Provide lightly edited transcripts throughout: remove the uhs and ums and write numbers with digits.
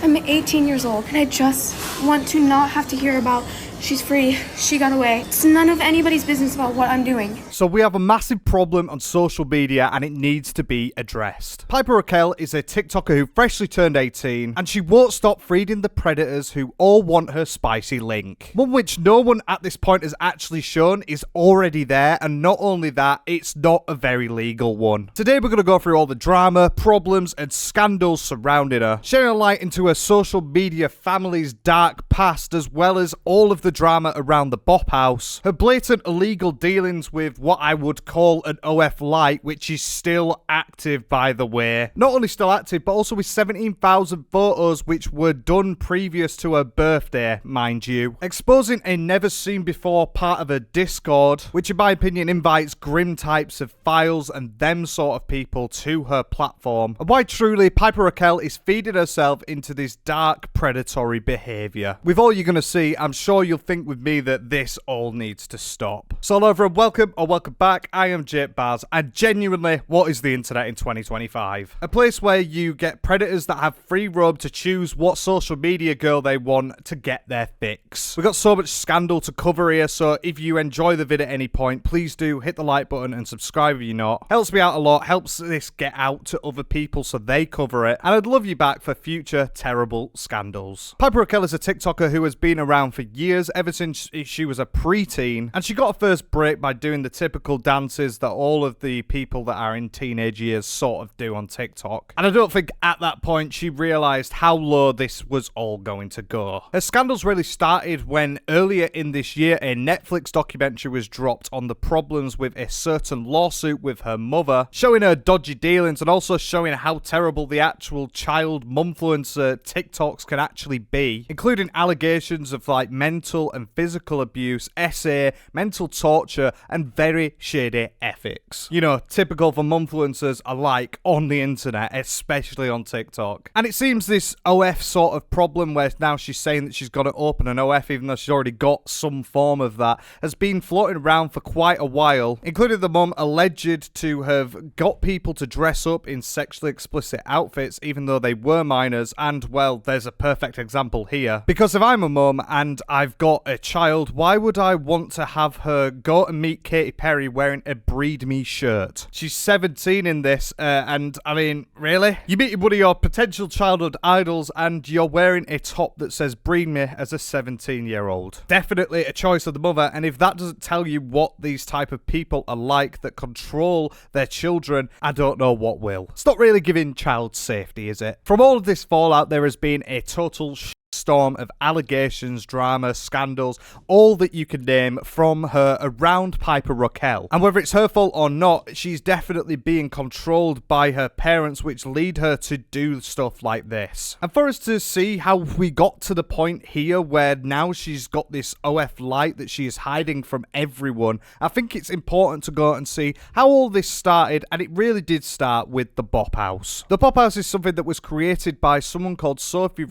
I'm 18 years old, and I just want to not have to hear about she's free, she got away. It's none of anybody's business about what I'm doing. So we have a massive problem on social media and it needs to be addressed. Piper Rockelle is a TikToker who freshly turned 18 and she won't stop feeding the predators who all want her spicy link. One which no one at this point has actually shown is already there, and not only that, it's not a very legal one. Today we're going to go through all the drama, problems and scandals surrounding her, sharing a light into her social media family's dark past as well as all of the drama around the Bop House, her blatant illegal dealings with what I would call an OF light, which is still active by the way. Not only still active, but also with 17,000 photos which were done previous to her birthday, mind you. Exposing a never seen before part of her Discord, which in my opinion invites grim types of files and them sort of people to her platform. And why truly Piper Rockelle is feeding herself into this dark predatory behaviour. With all you're going to see, I'm sure you'll think with me that this all needs to stop. So hello everyone, welcome or welcome back. I am Jake Baz, and genuinely, what is the internet in 2025? A place where you get predators that have free roam to choose what social media girl they want to get their fix. We've got so much scandal to cover here, so if you enjoy the vid at any point, please do hit the like button and subscribe if you're not. Helps me out a lot, helps this get out to other people so they cover it, and I'd love you back for future terrible scandals. Piper Rockelle is a TikToker who has been around for years, ever since she was a preteen, and she got her first break by doing the typical dances that all of the people that are in teenage years sort of do on TikTok. And I don't think at that point she realised how low this was all going to go. Her scandals really started when earlier in this year a Netflix documentary was dropped on the problems with a certain lawsuit with her mother, showing her dodgy dealings and also showing how terrible the actual child mumfluencer TikToks can actually be, including allegations of like mental and physical abuse, SA, mental torture, and very shady ethics. You know, typical for mumfluencers alike on the internet, especially on TikTok. And it seems this OF sort of problem where now she's saying that she's going to open an OF even though she's already got some form of that has been floating around for quite a while, including the mum alleged to have got people to dress up in sexually explicit outfits even though they were minors. And well, there's a perfect example here, because if I'm a mum and I've got a child, why would I want to have her go and meet Katy Perry wearing a Breed Me shirt? She's 17 in this, and I mean, really? You meet one of your potential childhood idols and you're wearing a top that says Breed Me as a 17-year-old. Definitely a choice of the mother, and if that doesn't tell you what these type of people are like that control their children, I don't know what will. It's not really giving child safety, is it? From all of this fallout, there has been a total storm of allegations, drama, scandals, all that you can name from her around Piper Rockelle. And whether it's her fault or not, she's definitely being controlled by her parents, which lead her to do stuff like this. And for us to see how we got to the point here where now she's got this OF light that she is hiding from everyone, I think it's important to go and see how all this started, and it really did start with the Bop House. The Bop House is something that was created by someone called Sophie,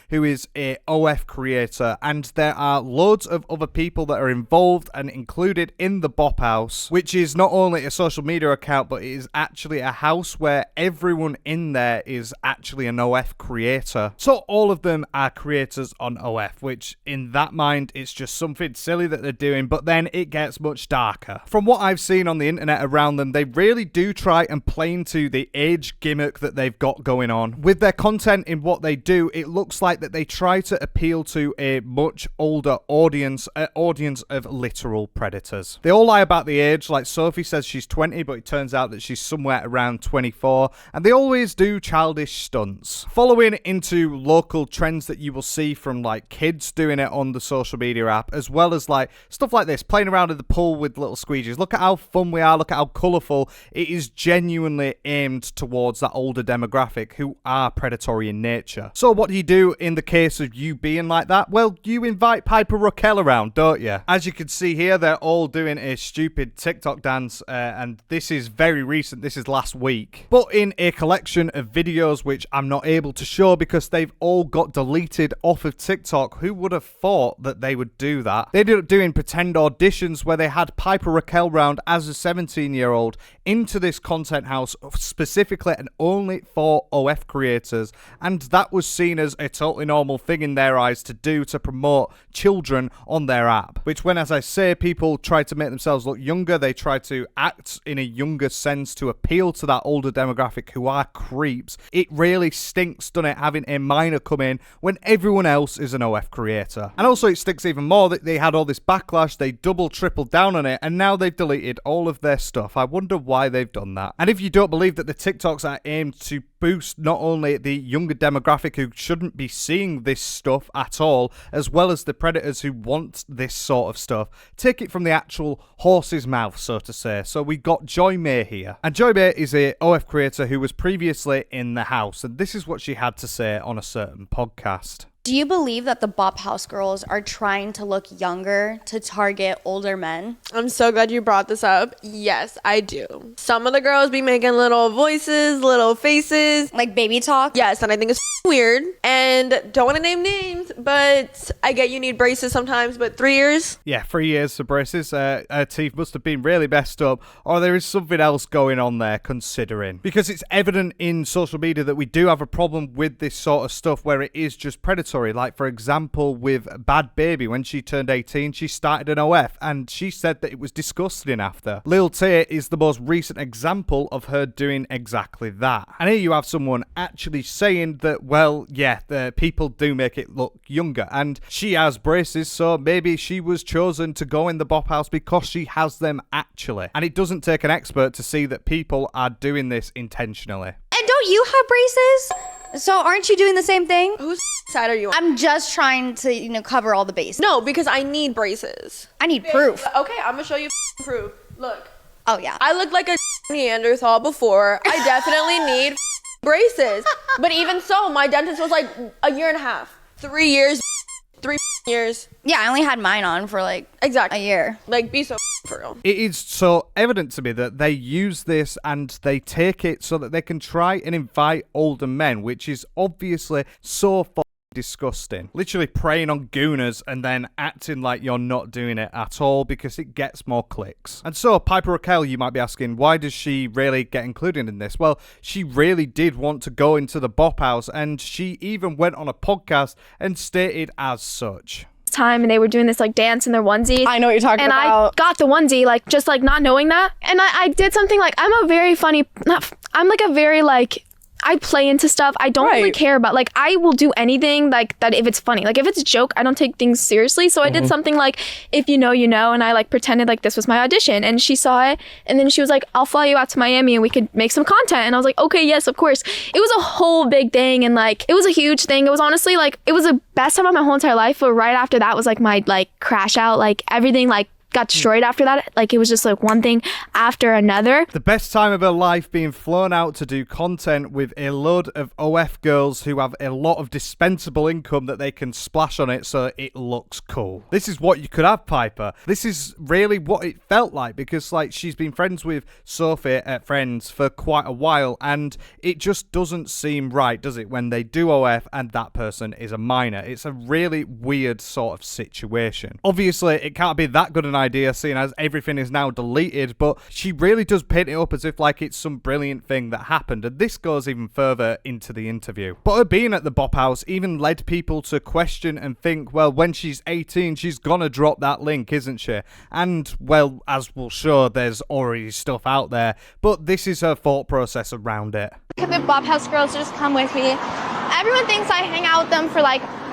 who is a OF creator, and there are loads of other people that are involved and included in the Bop House, which is not only a social media account, but it is actually a house where everyone in there is actually an OF creator. So all of them are creators on OF, which in that mind, it's just something silly that they're doing, but then it gets much darker. From what I've seen on the internet around them, they really do try and play into the age gimmick that they've got going on. With their content in what they do, it looks like that they try to appeal to a much older audience, an audience of literal predators. They all lie about the age, like Sophie says she's 20, but it turns out that she's somewhere around 24, and they always do childish stunts. Following into local trends that you will see from like kids doing it on the social media app, as well as like stuff like this, playing around in the pool with little squeegees. Look at how fun we are, look at how colourful. It is genuinely aimed towards that older demographic who are predatory in nature. So what do you do in the case case of you being like that, well, you invite Piper Rockelle around, don't you? As you can see here, they're all doing a stupid TikTok dance, and this is very recent. This is last week. But in a collection of videos which I'm not able to show because they've all got deleted off of TikTok. Who would have thought that they would do that? They ended up doing pretend auditions where they had Piper Rockelle round as a 17-year-old into this content house specifically and only for OF creators, and that was seen as a totally normal thing in their eyes to do to promote children on their app, which when, as I say, people try to make themselves look younger, they try to act in a younger sense to appeal to that older demographic who are creeps. It really stinks, doesn't it, having a minor come in when everyone else is an OF creator. And also it stinks even more that they had all this backlash, they tripled down on it, and now they've deleted all of their stuff. I wonder why they've done that. And if you don't believe that the TikToks are aimed to boost not only the younger demographic who shouldn't be seeing this stuff at all, as well as the predators who want this sort of stuff, take it from the actual horse's mouth, so to say. So we got Joy May here. And Joy May is a OF creator who was previously in the house, and this is what she had to say on a certain podcast. Do you believe that the Bop House girls are trying to look younger to target older men? I'm so glad you brought this up. Yes, I do. Some of the girls be making little voices, little faces. Like baby talk? Yes, and I think it's weird. And don't want to name names, but I get you need braces sometimes, but 3 years? Yeah, 3 years for braces. Her teeth must have been really messed up, or there is something else going on there considering. Because it's evident in social media that we do have a problem with this sort of stuff where it is just predatory. Like, for example, with Bad Baby, when she turned 18, she started an OF, and she said that it was disgusting after. Lil Tay is the most recent example of her doing exactly that. And here you have someone actually saying that, well, yeah, the people do make it look younger, and she has braces, so maybe she was chosen to go in the Bop House because she has them actually. And it doesn't take an expert to see that people are doing this intentionally. And don't you have braces? So aren't you doing the same thing? Whose side are you on? I'm just trying to, cover all the bases. No, because I need braces. I need proof. Okay, I'm gonna show you proof. Look. Oh, yeah. I looked like a Neanderthal before. I definitely need braces. But even so, my dentist was like a year and a half. 3 years, 3 years. Yeah, I only had mine on for exactly a year. Like, be so for real. It is so evident to me that they use this and they take it so that they can try and invite older men, which is obviously so disgusting. Literally preying on gooners and then acting like you're not doing it at all because it gets more clicks. And so Piper Rockelle, you might be asking, why does she really get included in this? Well, she really did want to go into the Bop House, and she even went on a podcast and stated as such. Time, and they were doing this dance in their onesie. I know what you're talking and about. I got the onesie just not knowing that, and I did something I'm a very funny, I play into stuff. I don't really care about, I will do anything that if it's funny. If it's a joke, I don't take things seriously. So I did something if you know, you know, and I pretended this was my audition, and she saw it, and then she was like, I'll fly you out to Miami and we could make some content. And I was like, okay, yes, of course. It was a whole big thing, and it was a huge thing. It was honestly it was the best time of my whole entire life, but right after that was my crash out, everything got destroyed after that. It was just one thing after another. The best time of her life being flown out to do content with a load of OF girls who have a lot of dispensable income that they can splash on it so it looks cool. This is what you could have, Piper. This is really what it felt like, because she's been friends with Sophie at Friends for quite a while, and it just doesn't seem right, does it, when they do OF and that person is a minor. It's a really weird sort of situation. Obviously, it can't be that good an idea seeing as everything is now deleted, but she really does paint it up as if it's some brilliant thing that happened, and this goes even further into the interview. But her being at the Bop House even led people to question and think, well, when she's 18 she's gonna drop that link, isn't she? And well, as we'll show, there's already stuff out there, but this is her thought process around it. The Bop House girls just come with me. Everyone thinks I hang out with them for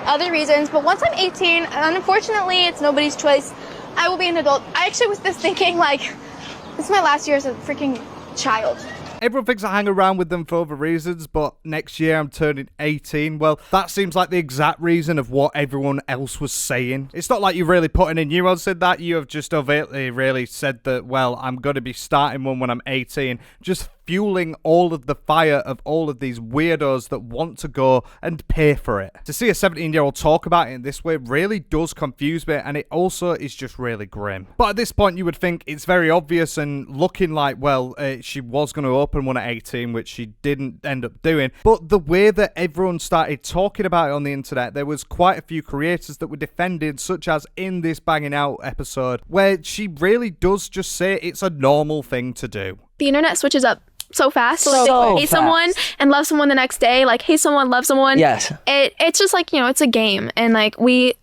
other reasons, but once I'm 18, and unfortunately it's nobody's choice, I will be an adult. I actually was just thinking this is my last year as a freaking child. Everyone thinks I hang around with them for other reasons, but next year I'm turning 18. Well, that seems like the exact reason of what everyone else was saying. It's not like you're really putting in nuance in that. You have just overtly really said that, well, I'm going to be starting one when I'm 18. Just fueling all of the fire of all of these weirdos that want to go and pay for it. To see a 17-year-old talk about it in this way really does confuse me, and it also is just really grim. But at this point, you would think it's very obvious and looking like, well, she was going to open one at 18, which she didn't end up doing. But the way that everyone started talking about it on the internet, there was quite a few creators that were defended, such as in this Banging Out episode, where she really does just say it's a normal thing to do. The internet switches up so fast. So like, hate fast. someone and love someone the next day. Like, hate someone, love someone. Yes. It's just like, it's a game, and like we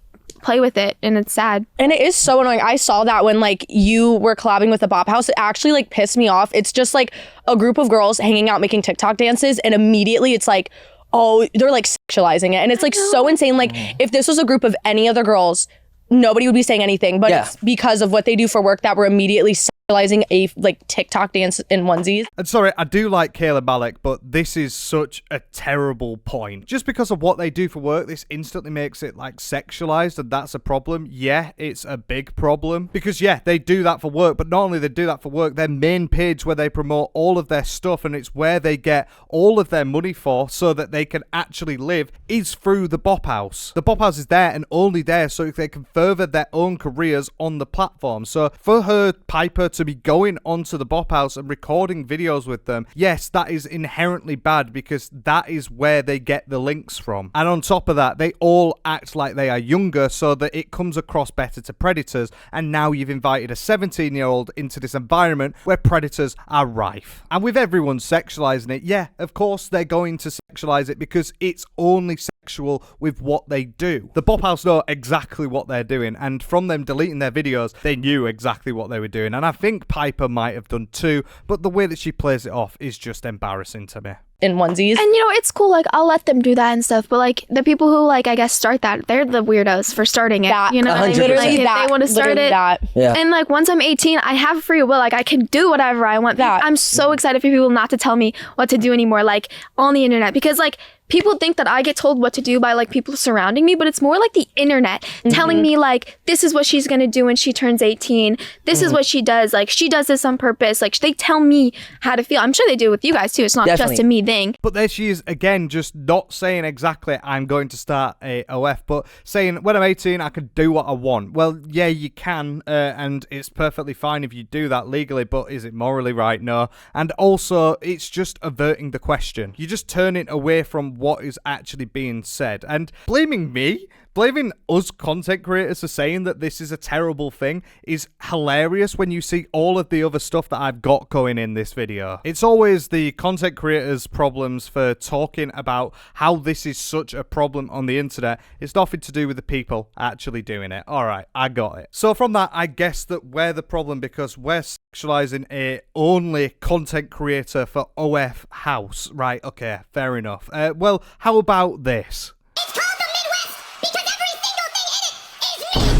play with it, and it's sad. And it is so annoying. I saw that when like you were collabing with the Bop House. It actually like pissed me off. It's just like a group of girls hanging out making TikTok dances, and immediately it's like, oh, they're like sexualizing it. And it's like so insane. Like if this was a group of any other girls, nobody would be saying anything, but it's because of what they do for work that we're immediately sexualizing a like TikTok dance in onesies. And sorry, I do like Kayla Malik, but this is such a terrible point. Just because of what they do for work, this instantly makes it like sexualized, and that's a problem. Yeah, it's a big problem. Because yeah, they do that for work, but not only they do that for work, their main page where they promote all of their stuff, and it's where they get all of their money for so that they can actually live, is through the Bop House. The Bop House is there and only there so they can further their own careers on the platform. So for her, Piper, to be going onto the Bop House and recording videos with them, yes, that is inherently bad because that is where they get the links from. And on top of that, they all act like they are younger so that it comes across better to predators, and now you've invited a 17-year-old into this environment where predators are rife. And with everyone sexualizing it, yeah, of course they're going to sexualize it because it's only sexual with what they do. The Bop House know exactly what they're doing, and from them deleting their videos, they knew exactly what they were doing. And I think Piper might have done too, but the way that she plays it off is just embarrassing to me. In onesies. And it's cool, like I'll let them do that and stuff, but like the people who like I guess start that, they're the weirdos for starting it. That, what I mean? 100%. Like, if they want to start it. Yeah. And like once I'm 18, I have free will, like I can do whatever I want. That. I'm so excited for people not to tell me what to do anymore, like on the internet, because like people think that I get told what to do by like people surrounding me, but it's more like the internet telling me like this is what she's gonna do when she turns 18. This is what she does. Like she does this on purpose. Like they tell me how to feel. I'm sure they do with you guys too. It's not Definitely. just a me thing. But there she is again, just not saying exactly I'm going to start a OF, but saying when I'm 18 I can do what I want. Well, yeah, you can, and it's perfectly fine if you do that legally, but is it morally right? No. And also, it's just averting the question. You're just turning away from what is actually being said, and blaming us content creators for saying that this is a terrible thing is hilarious when you see all of the other stuff that I've got going in this video. It's always the content creators' problems for talking about how this is such a problem on the internet. It's nothing to do with the people actually doing it. Alright, I got it. So from that, I guess that we're the problem because we're sexualizing a only content creator for OF house. Right, okay, fair enough. Well, how about this? It's called the Midwest because every single thing in it is mid.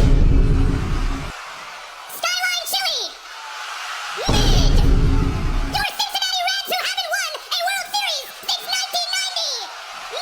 Skyline Chili. Mid. Your Cincinnati Reds who haven't won a World Series since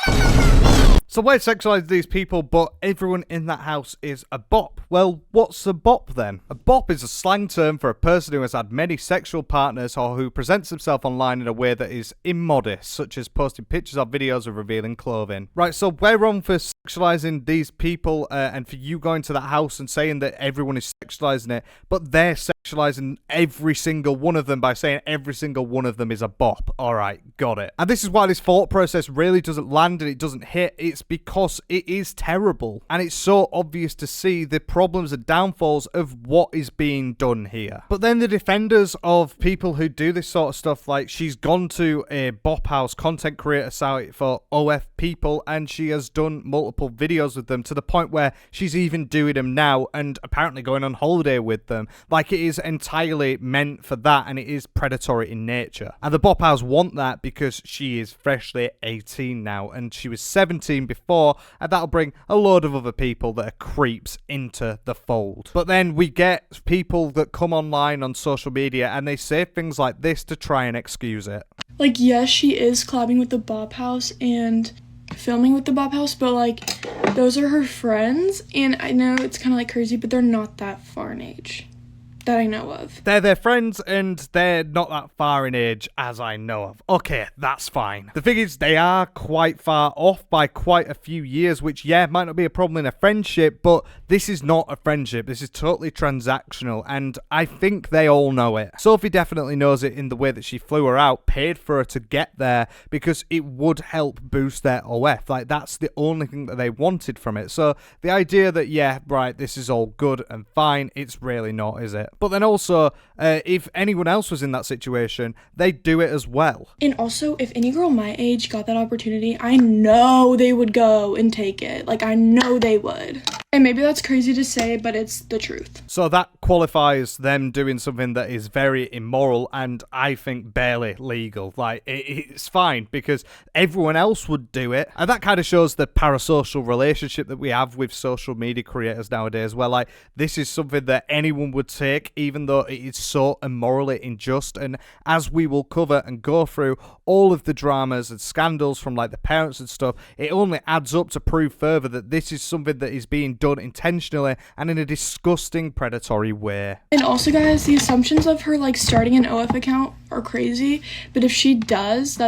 1990. So we're sexualizing these people, but everyone in that house is a bop. Well, what's a bop then? A bop is a slang term for a person who has had many sexual partners or who presents himself online in a way that is immodest, such as posting pictures or videos of revealing clothing. Right, so we're wrong for sexualizing these people and for you going to that house and saying that everyone is sexualizing it, but they're sexualizing every single one of them by saying every single one of them is a bop. Alright, got it. And this is why this thought process really doesn't land and it doesn't hit. It's because it is terrible. And it's so obvious to see the problems and downfalls of what is being done here. But then the defenders of people who do this sort of stuff, like she's gone to a Bop House content creator site for OF people and she has done multiple videos with them to the point where she's even doing them now and apparently going on holiday with them. Like it is entirely meant for that and it is predatory in nature. And the Bop House want that because she is freshly 18 now and she was 17 before, and that'll bring a load of other people that are creeps into the fold. But then we get people that come online on social media and they say things like this to try and excuse it. Like, yes, she is collabing with the Bop House and filming with the Bop House, but like those are her friends, and I know it's kind of like crazy, but they're not that far in age. that I know of. They're their friends and they're not that far in age as I know of. Okay, that's fine. The thing is, they are quite far off by quite a few years, which, yeah, might not be a problem in a friendship, but this is not a friendship. This is totally transactional, and I think they all know it. Sophie definitely knows it in the way that she flew her out, paid for her to get there, because it would help boost their OF. Like, that's the only thing that they wanted from it. So the idea that, yeah, right, this is all good and fine, it's really not, is it? But then also, if anyone else was in that situation, they'd do it as well. And also, if any girl my age got that opportunity, I know they would go and take it. Like, I know they would. And maybe that's crazy to say, but it's the truth. So that qualifies them doing something that is very immoral and I think barely legal. Like, it's fine because everyone else would do it. And that kind of shows the parasocial relationship that we have with social media creators nowadays, where, like, this is something that anyone would take, even though it is so immorally unjust. And as we will cover and go through all of the dramas and scandals from, like, the parents and stuff, it only adds up to prove further that this is something that is being done intentionally and in a disgusting, predatory way. And also, guys, the assumptions of her, like, starting an OF account are crazy, but if she does,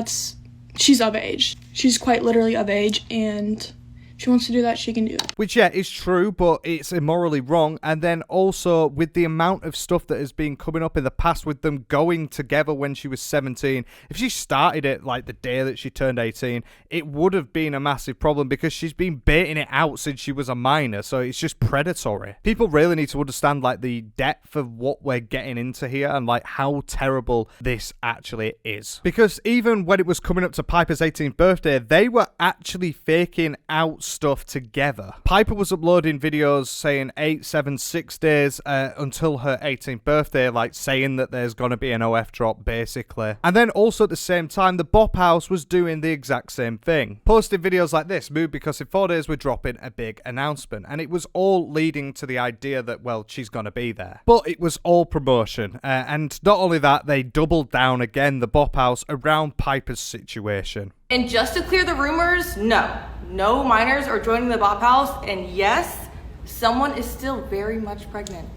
she's of age. She's quite literally of age, and she wants to do that, she can do it. Which, yeah, is true, but it's immorally wrong. And then also, with the amount of stuff that has been coming up in the past with them going together when she was 17, if she started it, like, the day that she turned 18, it would have been a massive problem because she's been baiting it out since she was a minor, so it's just predatory. People really need to understand, like, the depth of what we're getting into here and, like, how terrible this actually is. Because even when it was coming up to Piper's 18th birthday, they were actually faking out stuff together. Piper was uploading videos saying 8, 7, 6 days until her 18th birthday, like saying that there's gonna be an OF drop basically. And then also at the same time, the Bop House was doing the exact same thing. Posting videos like this, moved because in 4 days we're dropping a big announcement. And it was all leading to the idea that, well, she's gonna be there. But it was all promotion. And not only that, they doubled down again, the Bop House, around Piper's situation. And just to clear the rumors, no minors are joining the Bop House, and yes, someone is still very much pregnant.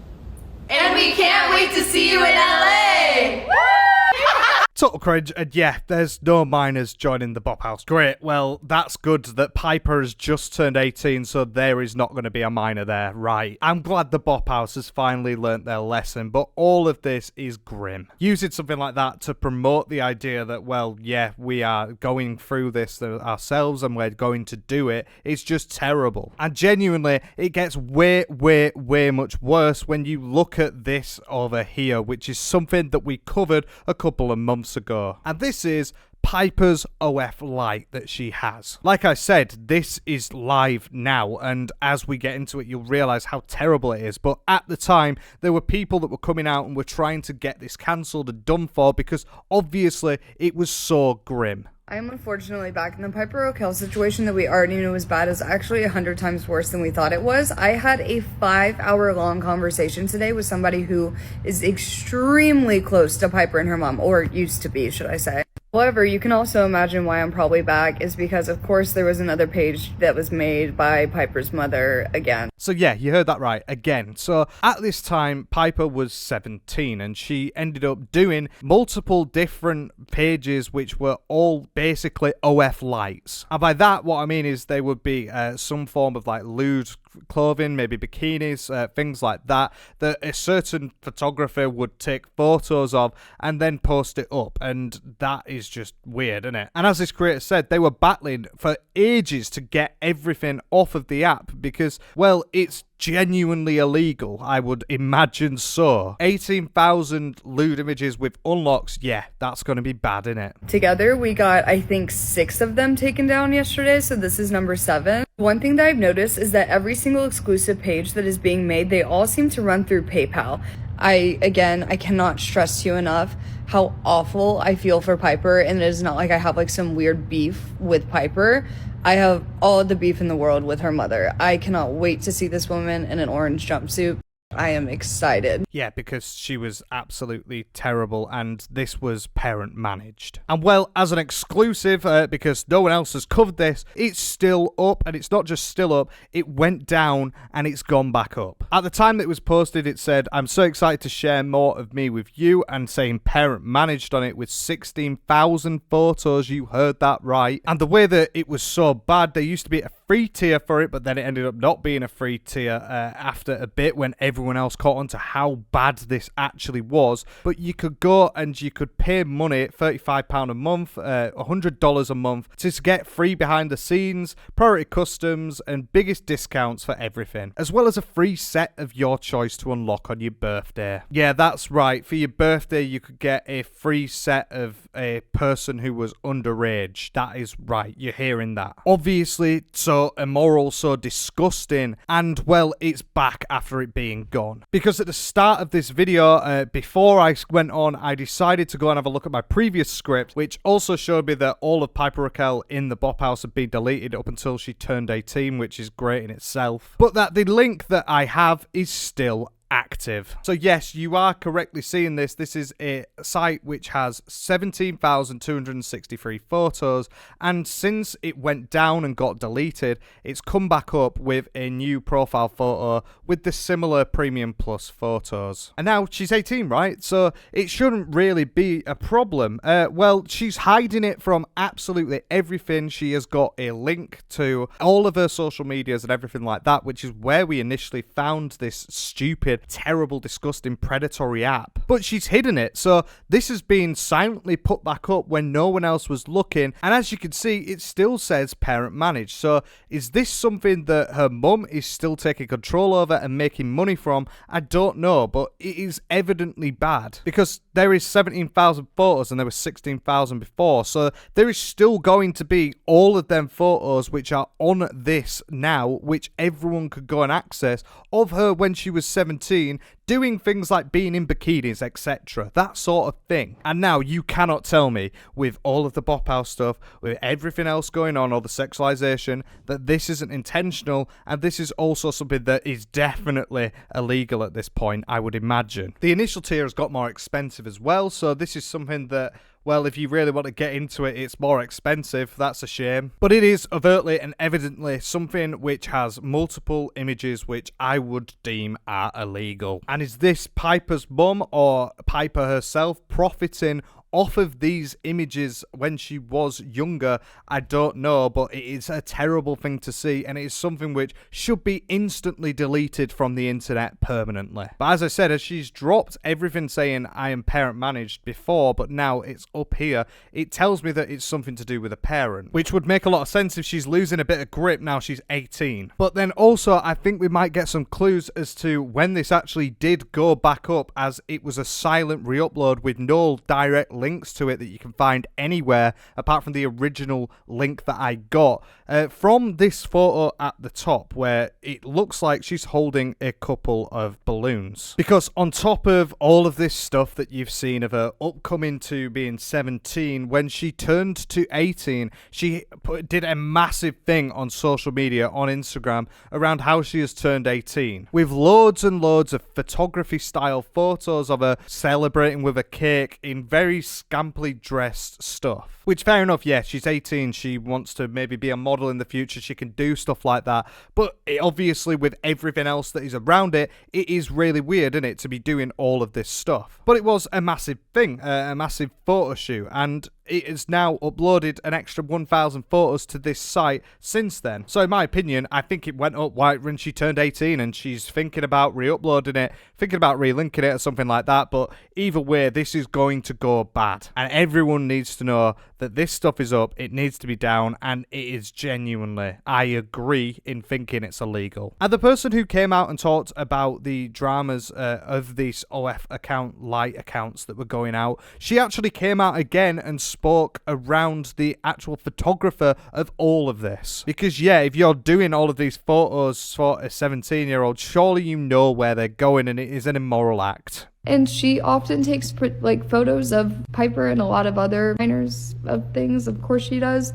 And we can't wait to see you in LA! Total cringe, and yeah, there's no minors joining the Bop House. Great, well, that's good that Piper has just turned 18, so there is not going to be a minor there, right? I'm glad the Bop House has finally learnt their lesson, but all of this is grim. Using something like that to promote the idea that, well, yeah, we are going through this ourselves and we're going to do it, it's just terrible. And genuinely, it gets way, way, way much worse when you look at this over here, which is something that we covered a couple of months ago. And this is Piper's OF Lite that she has. Like I said, this is live now, and as we get into it, you'll realise how terrible it is. But at the time, there were people that were coming out and were trying to get this cancelled and done for because obviously it was so grim. I am unfortunately back in the Piper Rockelle situation that we already knew was bad is actually 100 times worse than we thought it was. I had a 5-hour-long conversation today with somebody who is extremely close to Piper and her mom, or used to be, should I say. However, you can also imagine why I'm probably back is because, of course, there was another page that was made by Piper's mother again. So yeah, you heard that right, again. So at this time, Piper was 17 and she ended up doing multiple different pages which were all basically OF lights. And by that, what I mean is they would be some form of like lewd clothing, maybe bikinis, things like that, that a certain photographer would take photos of and then post it up. And that is just weird, isn't it? And as this creator said, they were battling for ages to get everything off of the app because, well, it's genuinely illegal, I would imagine so. 18,000 lewd images with unlocks, yeah, that's going to be bad, innit? Together, we got, I think, 6 of them taken down yesterday, so this is number 7. One thing that I've noticed is that every single exclusive page that is being made, they all seem to run through PayPal. I cannot stress to you enough how awful I feel for Piper, and it is not like I have like some weird beef with Piper. I have all the beef in the world with her mother. I cannot wait to see this woman in an orange jumpsuit. I am excited. Yeah, because she was absolutely terrible and this was parent managed. And well, as an exclusive, because no one else has covered this, it's still up, and it's not just still up, it went down and it's gone back up. At the time that it was posted, it said, "I'm so excited to share more of me with you," and saying parent managed on it with 16,000 photos. You heard that right. And the way that it was so bad, there used to be a free tier for it, but then it ended up not being a free tier after a bit when everyone else caught on to how bad this actually was. But you could go and you could pay money, £35 a month, $100 a month, to get free behind the scenes, priority customs, and biggest discounts for everything, as well as a free set of your choice to unlock on your birthday. Yeah, that's right. For your birthday, you could get a free set of a person who was underage. That is right. You're hearing that. Obviously, so immoral, so disgusting, and well, it's back after it being gone. Because at the start of this video, before I went on, I decided to go and have a look at my previous script, which also showed me that all of Piper Rockelle in the Bop House had been deleted up until she turned 18, which is great in itself. But that the link that I have is still active. So yes, you are correctly seeing this. This is a site which has 17,263 photos, and since it went down and got deleted, it's come back up with a new profile photo with the similar Premium Plus photos. And now she's 18, right? So it shouldn't really be a problem. Well, she's hiding it from absolutely everything. She has got a link to all of her social medias and everything like that, which is where we initially found this stupid, terrible, disgusting, predatory app. But she's hidden it, so this has been silently put back up when no one else was looking, and as you can see, it still says parent managed. So is this something that her mum is still taking control over and making money from? I don't know, but it is evidently bad, because there is 17,000 photos and there was 16,000 before, so there is still going to be all of them photos which are on this now, which everyone could go and access, of her when she was 17, doing things like being in bikinis, etc. That sort of thing. And now you cannot tell me, with all of the Bop House stuff, with everything else going on, all the sexualization, that this isn't intentional, and this is also something that is definitely illegal at this point, I would imagine. The initial tier has got more expensive as well, so this is something that, well, if you really want to get into it, it's more expensive. That's a shame. But it is overtly and evidently something which has multiple images which I would deem are illegal. And is this Piper's mum or Piper herself profiting off of these images when she was younger? I don't know, but it is a terrible thing to see, and it is something which should be instantly deleted from the internet permanently. But as I said, as she's dropped everything saying I am parent managed before, but now it's up here, it tells me that it's something to do with a parent, which would make a lot of sense if she's losing a bit of grip now she's 18. But then also, I think we might get some clues as to when this actually did go back up, as it was a silent re-upload with no direct links to it that you can find anywhere apart from the original link that I got from this photo at the top, where it looks like she's holding a couple of balloons. Because on top of all of this stuff that you've seen of her upcoming to being 17, when she turned to 18, she did a massive thing on social media, on Instagram, around how she has turned 18, with loads and loads of photography style photos of her celebrating with a cake in very scampily dressed stuff. Which, fair enough, yeah, she's 18, she wants to maybe be a model in the future, she can do stuff like that, but obviously with everything else that is around it, it is really weird, isn't it, to be doing all of this stuff. But it was a massive thing, a massive photo shoot, and it has now uploaded an extra 1,000 photos to this site since then. So in my opinion, I think it went up right when she turned 18 and she's thinking about re-uploading it, thinking about relinking it or something like that. But either way, this is going to go bad. And everyone needs to know that this stuff is up, it needs to be down, and it is genuinely, I agree in thinking it's illegal. And the person who came out and talked about the dramas of these OF account light accounts that were going out, she actually came out again and spoke around the actual photographer of all of this. Because yeah, if you're doing all of these photos for a 17-year-old, surely you know where they're going, and it is an immoral act. And she often takes like photos of Piper and a lot of other minors of things. Of course she does.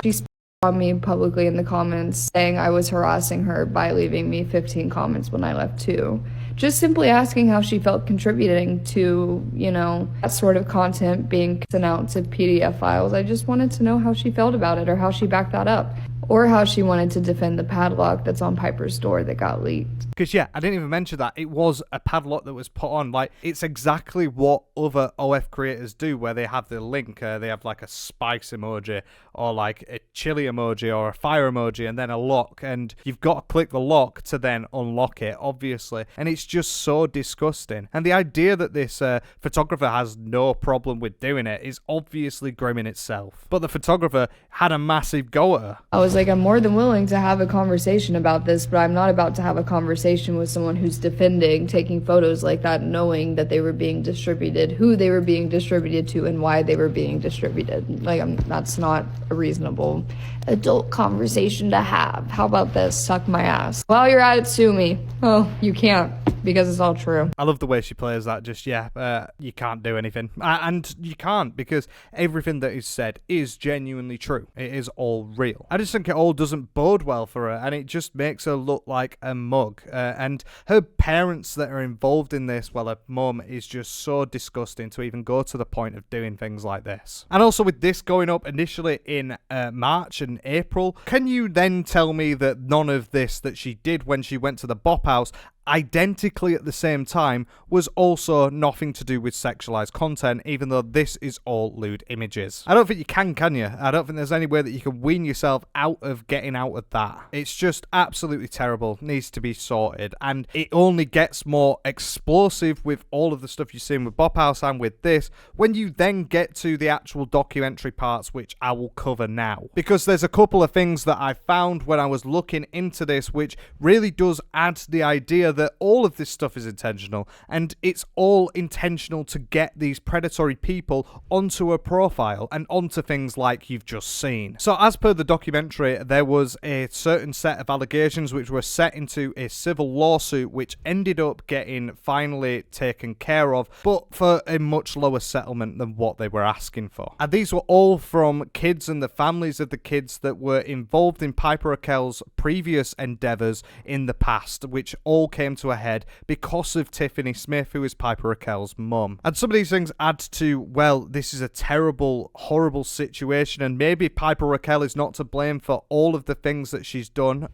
She spat on me publicly in the comments, saying I was harassing her by leaving me 15 comments when I left 2. just simply asking how she felt contributing to, you know, that sort of content being sent out to PDF files. I just wanted to know how she felt about it, or how she backed that up, or how she wanted to defend the padlock that's on Piper's door that got leaked. Because, yeah, I didn't even mention that. It was a padlock that was put on. Like, it's exactly what other OF creators do, where they have the link. They have, like, a spice emoji, or, like, a chili emoji, or a fire emoji, and then a lock. And you've got to click the lock to then unlock it, obviously. And it's just so disgusting. And the idea that this photographer has no problem with doing it is obviously grim in itself. But the photographer had a massive go at her. I was like, I'm more than willing to have a conversation about this, but I'm not about to have a conversation with someone who's defending taking photos like that, knowing that they were being distributed, who they were being distributed to, and why they were being distributed. Like, that's not a reasonable adult conversation to have. How about this? Suck my ass. While you're at it, sue me. Oh, you can't, because it's all true. I love the way she plays that. Just, you can't do anything. And you can't, because everything that is said is genuinely true. It is all real. I just think it all doesn't bode well for her, and it just makes her look like a mug. And her parents that are involved in this, well, her mum, is just so disgusting to even go to the point of doing things like this. And also with this going up initially in March and April, can you then tell me that none of this that she did when she went to the Bop House identically at the same time was also nothing to do with sexualized content, even though this is all lewd images? I don't think you can you? I don't think there's any way that you can wean yourself out of getting out of that. It's just absolutely terrible. Needs to be sorted, and it only gets more explosive with all of the stuff you've seen with Bop House and with this when you then get to the actual documentary parts, which I will cover now, because there's a couple of things that I found when I was looking into this which really does add the idea that all of this stuff is intentional, and it's all intentional to get these predatory people onto a profile and onto things like you've just seen. So as per the documentary, there was a certain set of allegations which were set into a civil lawsuit which ended up getting finally taken care of, but for a much lower settlement than what they were asking for. And these were all from kids and the families of the kids that were involved in Piper Rockelle's previous endeavors in the past, which all came to a head because of Tiffany Smith, who is Piper Rockelle's mum. And some of these things add to, well, this is a terrible, horrible situation, and maybe Piper Rockelle is not to blame for all of the things that she's done.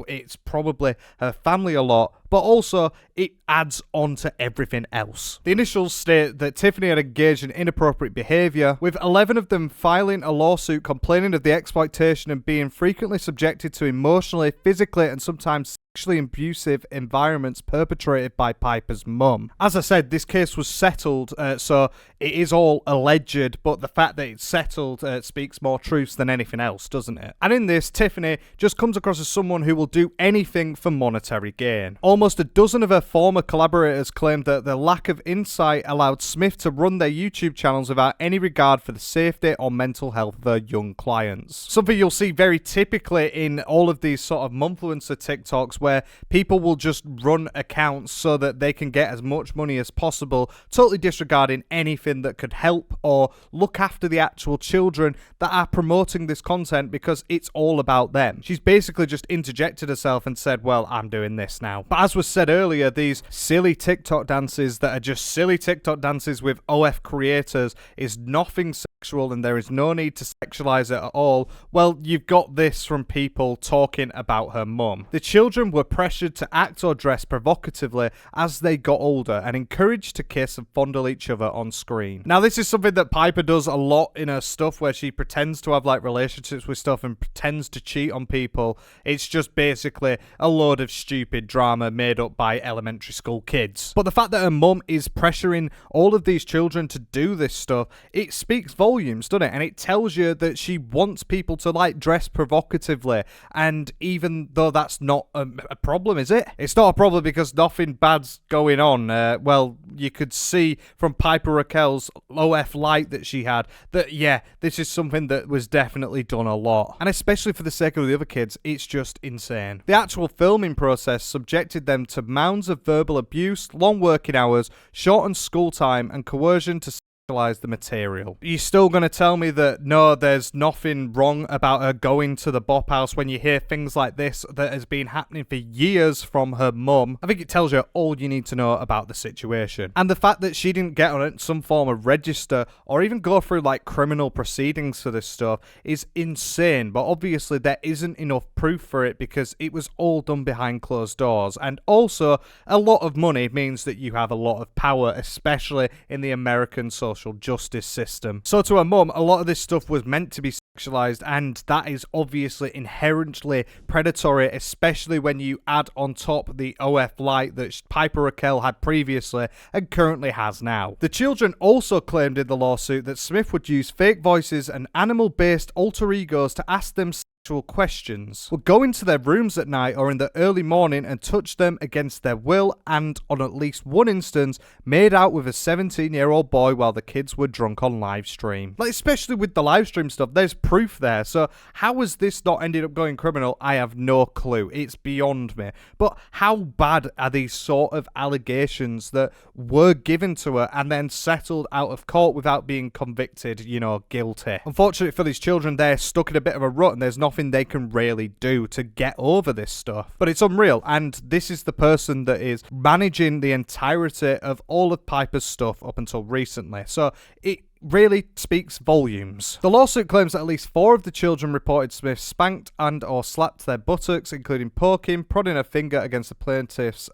It's probably her family a lot, but also it adds on to everything else. The initials state that Tiffany had engaged in inappropriate behaviour, with 11 of them filing a lawsuit complaining of the exploitation and being frequently subjected to emotionally, physically, and sometimes sexually abusive environments perpetrated by Piper's mum. As I said, this case was settled, so it is all alleged, but the fact that it's settled speaks more truths than anything else, doesn't it? And in this, Tiffany just comes across as someone who will do anything for monetary gain. Almost a dozen of her former collaborators claimed that the lack of insight allowed Smith to run their YouTube channels without any regard for the safety or mental health of their young clients. Something you'll see very typically in all of these sort of mumfluencer TikToks, where people will just run accounts so that they can get as much money as possible, totally disregarding anything that could help or look after the actual children that are promoting this content, because it's all about them. She's basically just interjected herself and said, well, I'm doing this now. But as was said earlier, these silly TikTok dances that are just silly TikTok dances with OF creators is nothing sexual, and there is no need to sexualize it at all. Well, you've got this from people talking about her mum. The children were pressured to act or dress provocatively as they got older and encouraged to kiss and fondle each other on screen. Now, this is something that Piper does a lot in her stuff, where she pretends to have like relationships with stuff and pretends to cheat on people. It's just basically a load of stupid drama made up by elementary school kids. But the fact that her mum is pressuring all of these children to do this stuff, it speaks volumes, doesn't it? And it tells you that she wants people to like dress provocatively, and even though that's not a problem, is it? It's not a problem because nothing bad's going on. Well, you could see from Piper Rockelle's OF light that she had that, yeah, this is something that was definitely done a lot. And especially for the sake of the other kids, it's just insane. The actual filming process subjected them to mounds of verbal abuse, long working hours, shortened school time, and coercion to sexualize the material. You're still going to tell me that no, there's nothing wrong about her going to the bop house when you hear things like this that has been happening for years from her mum. I think it tells you all you need to know about the situation. And the fact that she didn't get on some form of register or even go through like criminal proceedings for this stuff is insane, but obviously there isn't enough proof for it because it was all done behind closed doors. And also, a lot of money means that you have a lot of power, especially in the American social justice system. So to her mum, a lot of this stuff was meant to be sexualized, and that is obviously inherently predatory, especially when you add on top the OF light that Piper Rockelle had previously and currently has now. The children also claimed in the lawsuit that Smith would use fake voices and animal-based alter egos to ask them questions, would go into their rooms at night or in the early morning and touch them against their will, and on at least one instance made out with a 17-year-old boy while the kids were drunk on live stream. Like, especially with the live stream stuff, there's proof there, so how has this not ended up going criminal? I have no clue. It's beyond me. But how bad are these sort of allegations that were given to her and then settled out of court without being convicted, guilty? Unfortunately for these children, they're stuck in a bit of a rut and there's nothing they can really do to get over this stuff. But it's unreal, and this is the person that is managing the entirety of all of Piper's stuff up until recently. So it really speaks volumes. The lawsuit claims that at least 4 of the children reported Smith spanked and or slapped their buttocks, including poking, prodding a finger against the plaintiff's,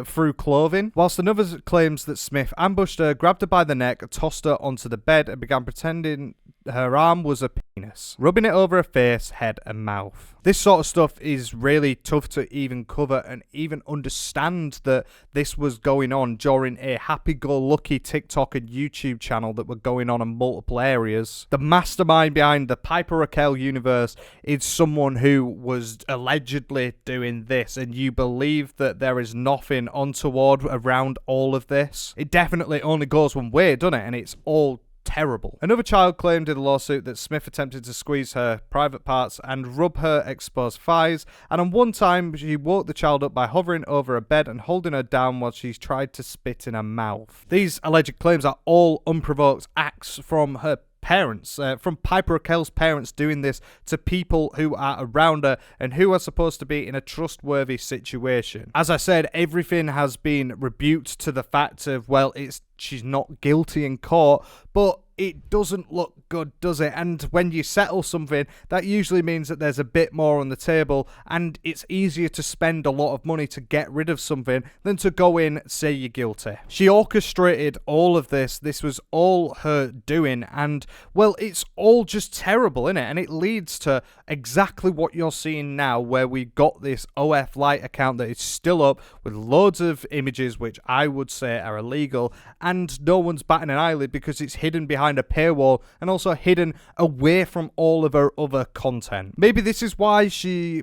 through clothing, whilst another claims that Smith ambushed her, grabbed her by the neck, tossed her onto the bed, and began pretending her arm was a penis, rubbing it over her face, head, and mouth. This sort of stuff is really tough to even cover and even understand that this was going on during a happy-go-lucky TikTok and YouTube channel that were going on in multiple areas. The mastermind behind the Piper Rockelle universe is someone who was allegedly doing this, and you believe that there is nothing untoward around all of this. It definitely only goes one way, doesn't it? And it's all terrible. Another child claimed in the lawsuit that Smith attempted to squeeze her private parts and rub her exposed thighs, and on one time she woke the child up by hovering over her bed and holding her down while she tried to spit in her mouth. These alleged claims are all unprovoked acts from her parents, from Piper Rockelle's parents, doing this to people who are around her and who are supposed to be in a trustworthy situation. As I said, everything has been rebuked to the fact of, well, she's not guilty in court, but it doesn't look good, does it? And when you settle something, that usually means that there's a bit more on the table, and it's easier to spend a lot of money to get rid of something than to go in, say you're guilty. She orchestrated all of this. This was all her doing, and, well, it's all just terrible, innit? And it leads to exactly what you're seeing now, where we got this OF Light account that is still up with loads of images which I would say are illegal, and no one's batting an eyelid because it's hidden behind a paywall and also hidden away from all of her other content. Maybe this is why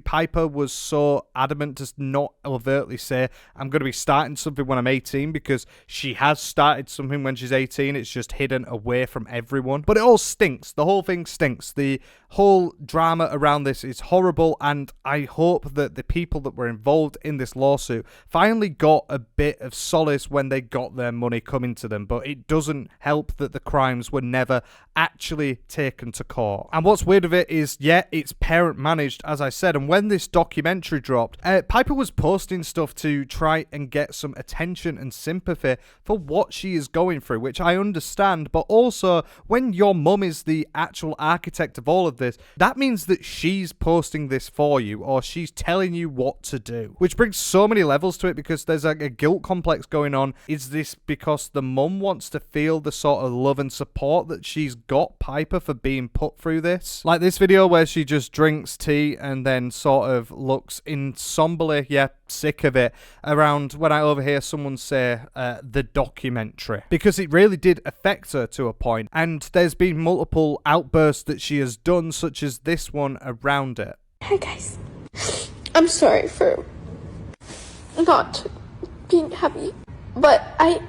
Piper was so adamant to not overtly say, I'm going to be starting something when I'm 18, because she has started something when she's 18. It's just hidden away from everyone. But it all stinks. The whole thing stinks. The whole drama around this is horrible, and I hope that the people that were involved in this lawsuit finally got a bit of solace when they got their money coming to them. But it doesn't help that the crimes were never actually taken to court. And what's weird of it is, yeah, it's parent managed, as I said, and when this documentary dropped, Piper was posting stuff to try and get some attention and sympathy for what she is going through, which I understand, but also when your mum is the actual architect of all of this, that means that she's posting this for you, or she's telling you what to do, which brings so many levels to it, because there's a guilt complex going on. Is this because the mum wants to feel the sort of love and support that she's got Piper for being put through this? Like this video where she just drinks tea and then sort of looks somberly, sick of it, around when I overhear someone say the documentary, because it really did affect her to a point, and there's been multiple outbursts that she has done, such as this one around it. Hey guys, I'm sorry for not being happy, but I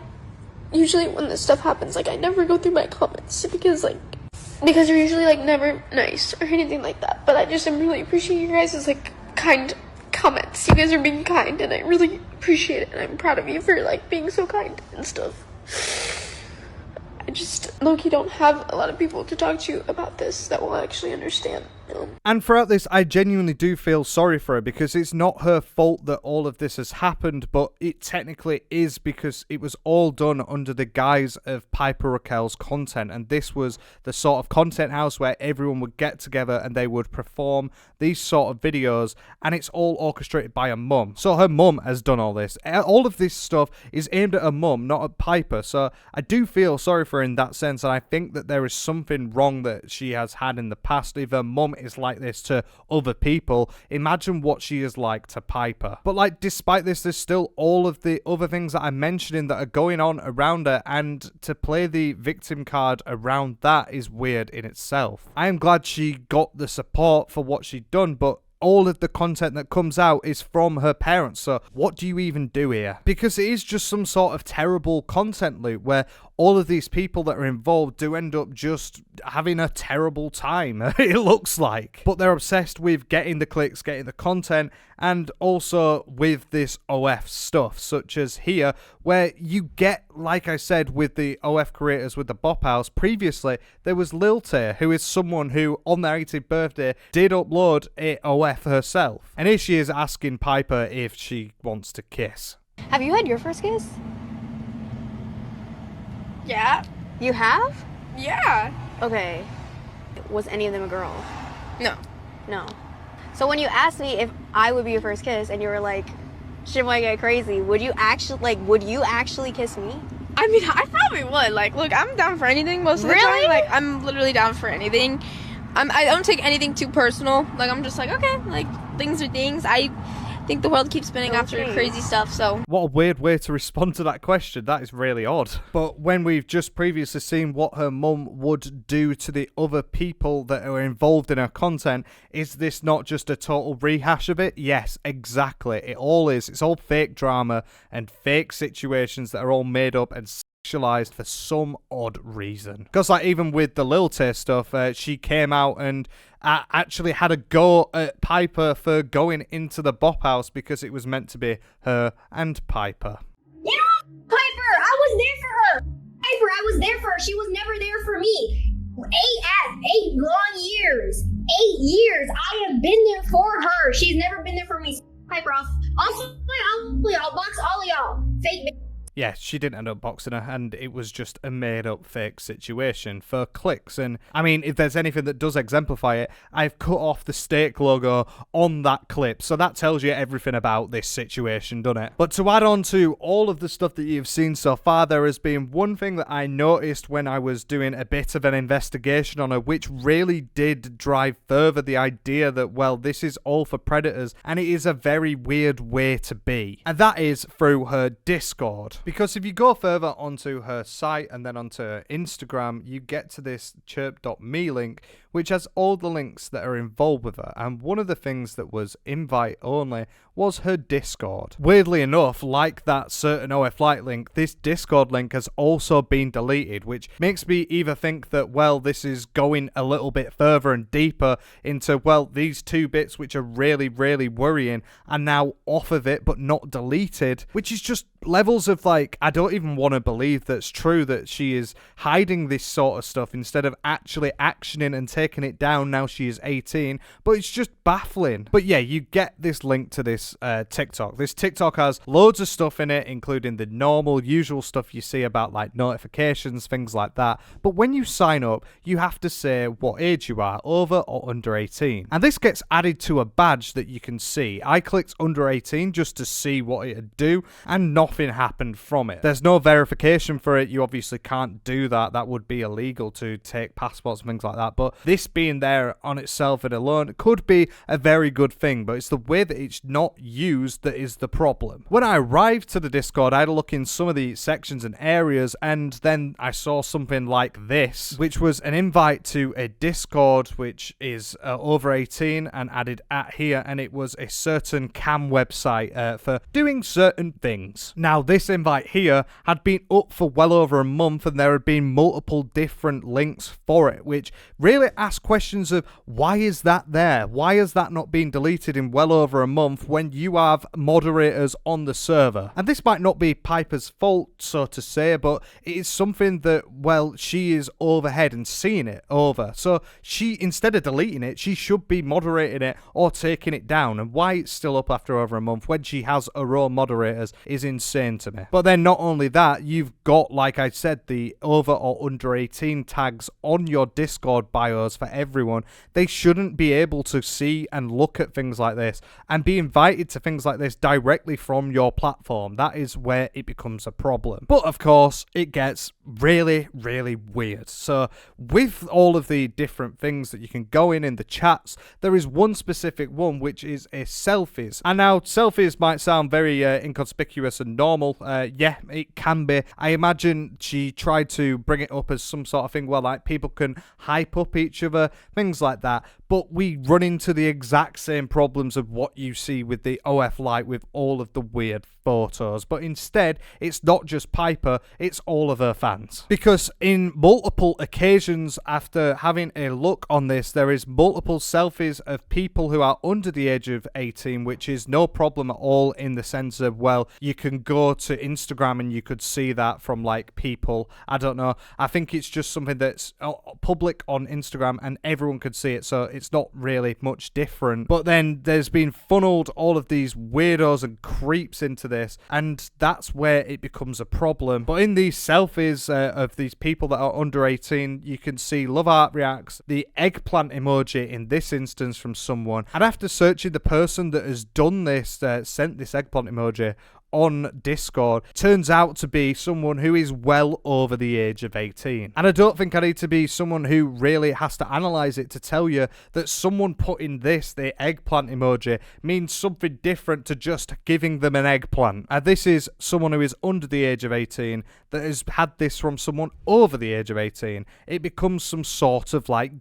usually when this stuff happens, I never go through my comments because they're usually never nice or anything like that. But I just really appreciate you guys' kind comments. You guys are being kind, and I really appreciate it, and I'm proud of you for being so kind and stuff. just low-key don't have a lot of people to talk to about this that will actually understand. And throughout this, I genuinely do feel sorry for her because it's not her fault that all of this has happened, but it technically is because it was all done under the guise of Piper Rockelle's content, and this was the sort of content house where everyone would get together and they would perform these sort of videos, and it's all orchestrated by a mum. So her mum has done all this. All of this stuff is aimed at her mum, not at Piper, so I do feel sorry for her in that sense, and I think that there is something wrong that she has had in the past. If her mum is like this to other people, imagine what she is like to Piper. But like, despite this, there's still all of the other things that I'm mentioning that are going on around her, and to play the victim card around that is weird in itself. I am glad she got the support for what she'd done, but all of the content that comes out is from her parents, so what do you even do here? Because it is just some sort of terrible content loop where all of these people that are involved do end up just having a terrible time, it looks like. But they're obsessed with getting the clicks, getting the content, and also with this OF stuff, such as here, where you get, like I said, with the OF creators with the Bop House, previously, there was Lil Tay, who is someone who, on their 18th birthday, did upload a OF herself. And here she is asking Piper if she wants to kiss. Have you had your first kiss? Yeah. You have? Yeah. Okay. Was any of them a girl? No. No. So when you asked me if I would be your first kiss and you were like, shit might get crazy, would you actually kiss me? I mean, I probably would. Like, look, I'm down for anything most of the time. Like, I'm literally down for anything. I don't take anything too personal. Like, I'm just like, okay, like, things are things. I think the world keeps spinning after crazy stuff, so. What a weird way to respond to that question. That is really odd. But when we've just previously seen what her mum would do to the other people that are involved in her content, is this not just a total rehash of it? Yes, exactly. It all is. It's all fake drama and fake situations that are all made up and sexualized for some odd reason. Because like even with the Lil Tay stuff, she came out and actually had a go at Piper for going into the Bop House because it was meant to be her and Piper. You know, Piper, I was there for her. Piper, I was there for her. She was never there for me. 8 long years. 8 years. I have been there for her. She's never been there for me. Piper, I'll box all of y'all. Fake. Yeah, she didn't end up boxing her, and it was just a made-up fake situation for clicks. And, I mean, if there's anything that does exemplify it, I've cut off the steak logo on that clip, so that tells you everything about this situation, doesn't it? But to add on to all of the stuff that you've seen so far, there has been one thing that I noticed when I was doing a bit of an investigation on her, which really did drive further the idea that, well, this is all for predators, and it is a very weird way to be. And that is through her Discord. Because if you go further onto her site and then onto her Instagram, you get to this chirp.me link, which has all the links that are involved with her. And one of the things that was invite only was her Discord. Weirdly enough, like that certain OF Lite link, this Discord link has also been deleted, which makes me either think that, well, this is going a little bit further and deeper into, well, these two bits which are really, really worrying are now off of it but not deleted, which is just levels of like, I don't even want to believe that's true, that she is hiding this sort of stuff instead of actually actioning and taking it down now she is 18, but it's just baffling. But yeah, you get this link to this TikTok. This TikTok has loads of stuff in it, including the normal, usual stuff you see about like notifications, things like that. But when you sign up, you have to say what age you are, over or under 18. And this gets added to a badge that you can see. I clicked under 18 just to see what it'd do, and nothing happened from it. There's no verification for it. You obviously can't do that. That would be illegal to take passports and things like that. But this being there on itself and alone could be a very good thing, but it's the way that it's not used that is the problem. When I arrived to the Discord, I had a look in some of the sections and areas, and then I saw something like this, which was an invite to a Discord which is over 18 and added at here, and it was a certain cam website for doing certain things. Now, this invite here had been up for well over a month, and there had been multiple different links for it, which really ask questions of why is that there? Why has that not been deleted in well over a month when you have moderators on the server? And this might not be Piper's fault, so to say, but it is something that, well, she is overhead and seeing it over. So she, instead of deleting it, she should be moderating it or taking it down. And why it's still up after over a month when she has her own moderators is insane to me. But then not only that, you've got, like I said, the over or under 18 tags on your Discord bios for everyone. They shouldn't be able to see and look at things like this and be invited to things like this directly from your platform. That is where it becomes a problem. But of course, it gets really, really weird. So with all of the different things that you can go in the chats, there is one specific one which is a selfies. And now selfies might sound very inconspicuous and normal. Yeah, it can be. I imagine she tried to bring it up as some sort of thing where like people can hype up each other, things like that. But we run into the exact same problems of what you see with the OF Lite with all of the weird photos. But instead, it's not just Piper, it's all of her fans. Because in multiple occasions after having a look on this, there is multiple selfies of people who are under the age of 18, which is no problem at all in the sense of, well, you can go to Instagram and you could see that from like people. I don't know. I think it's just something that's public on Instagram and everyone could see it. So it's not really much different. But then there's been funneled all of these weirdos and creeps into this, and that's where it becomes a problem. But in these selfies of these people that are under 18, you can see Love Art Reacts, the eggplant emoji in this instance from someone, and after searching the person that has done this, sent this eggplant emoji on Discord, turns out to be someone who is well over the age of 18. And I don't think I need to be someone who really has to analyze it to tell you that someone putting this, the eggplant emoji, means something different to just giving them an eggplant. And this is someone who is under the age of 18 that has had this from someone over the age of 18. It becomes some sort of like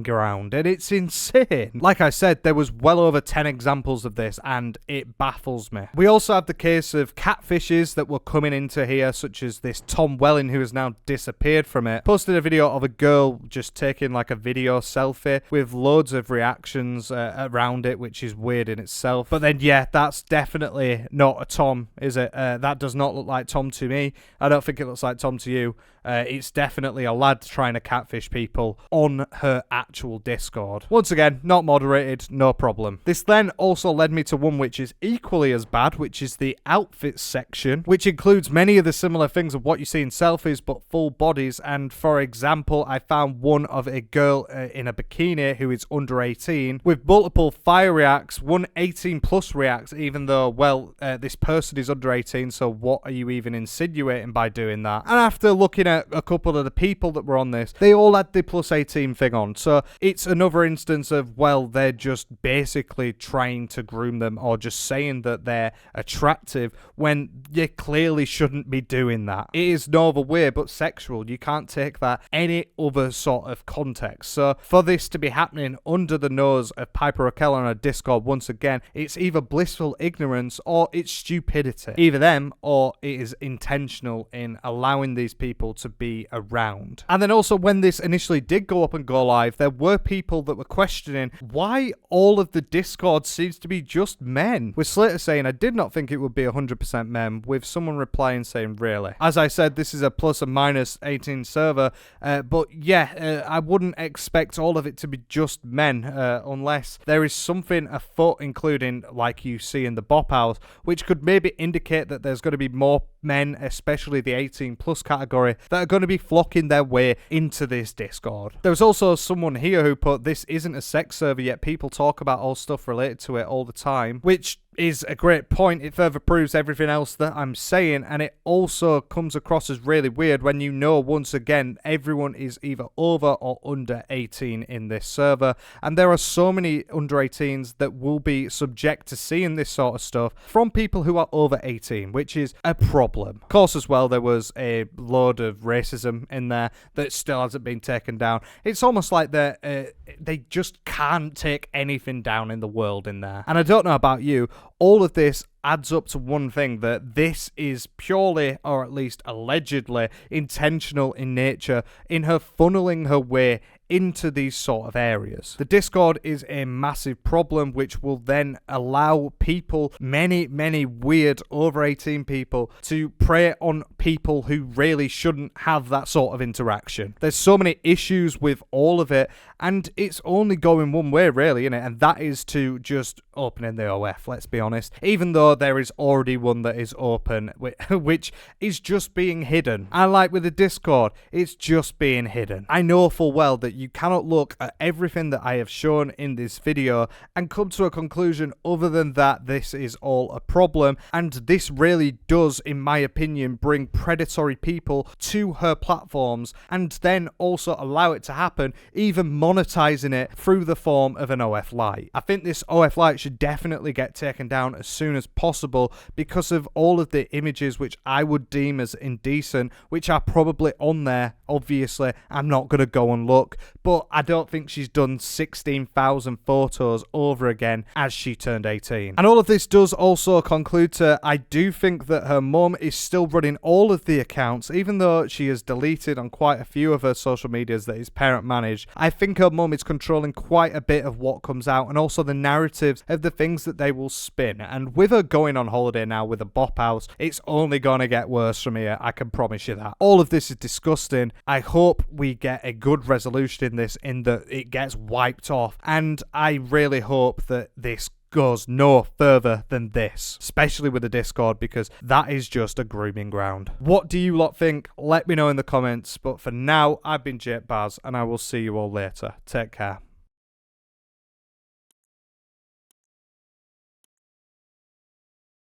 ground, and it's insane. Like I said, there was well over 10 examples of this, and it baffles me. We also have the case of catfishes that were coming into here, such as this Tom Welling, who has now disappeared from it, posted a video of a girl just taking like a video selfie with loads of reactions around it, which is weird in itself. But then yeah, that's definitely not a Tom, is it? That does not look like Tom to me. I don't think it looks like Tom to you. It's definitely a lad trying to catfish people on her actual Discord. Once again, not moderated, no problem. This then also led me to one which is equally as bad, which is the outfits section, which includes many of the similar things of what you see in selfies, but full bodies. And for example, I found one of a girl in a bikini who is under 18 with multiple fire reacts, one 18 plus reacts, even though, well, this person is under 18, so what are you even insinuating by doing that? And after looking at a couple of the people that were on this, they all had the plus 18 thing on. So it's another instance of, well, they're just basically trying to groom them or just saying that they're attractive when you clearly shouldn't be doing that. It is no other way but sexual. You can't take that any other sort of context. So for this to be happening under the nose of Piper Rockelle on a Discord, once again, it's either blissful ignorance or it's stupidity. Either them or it is intentional in allowing these people to be around. And then also when this initially did go up and go live, there were people that were questioning why all of the Discord seems to be just men. With Slater saying, I did not think it would be 100% men, with someone replying saying, really? As I said, this is a plus and minus 18 server, but yeah, I wouldn't expect all of it to be just men, unless there is something afoot, including like you see in the Bop House, which could maybe indicate that there's going to be more men, especially the 18 plus category, that are going to be flocking their way into this Discord. There's also someone here who put, this isn't a sex server yet people talk about all stuff related to it all the time, which is a great point. It further proves everything else that I'm saying, and it also comes across as really weird when you know, once again, everyone is either over or under 18 in this server, and there are so many under 18s that will be subject to seeing this sort of stuff from people who are over 18, which is a problem. Of course, as well, there was a load of racism in there that still hasn't been taken down. It's almost like they just can't take anything down in the world in there. And I don't know about you, all of this adds up to one thing, that this is purely, or at least allegedly, intentional in nature in her funneling her way into these sort of areas. The Discord is a massive problem, which will then allow people, many weird over 18 people, to prey on people who really shouldn't have that sort of interaction. There's so many issues with all of it, and it's only going one way really, isn't it? And that is to just opening the OF, let's be honest. Even though there is already one that is open, which is just being hidden. And like with the Discord, it's just being hidden. I know full well that you cannot look at everything that I have shown in this video and come to a conclusion other than that this is all a problem, and this really does, in my opinion, bring predatory people to her platforms and then also allow it to happen, even monetizing it through the form of an OF Lite. I think this OF Lite should definitely get taken down as soon as possible because of all of the images which I would deem as indecent, which are probably on there. Obviously, I'm not going to go and look, but I don't think she's done 16,000 photos over again as she turned 18. And all of this does also conclude to, I do think that her mum is still running all of the accounts, even though she has deleted on quite a few of her social medias that is parent managed. I think her mum is controlling quite a bit of what comes out and also the narratives of the things that they will spin. And with her going on holiday now with a bop house, it's only going to get worse from here, I can promise you that. All of this is disgusting. I hope we get a good resolution in this, in that it gets wiped off, and I really hope that this goes no further than this, especially with the Discord, because that is just a grooming ground. What do you lot think? Let me know in the comments, but for now, I've been Jake Baz, and I will see you all later. Take care.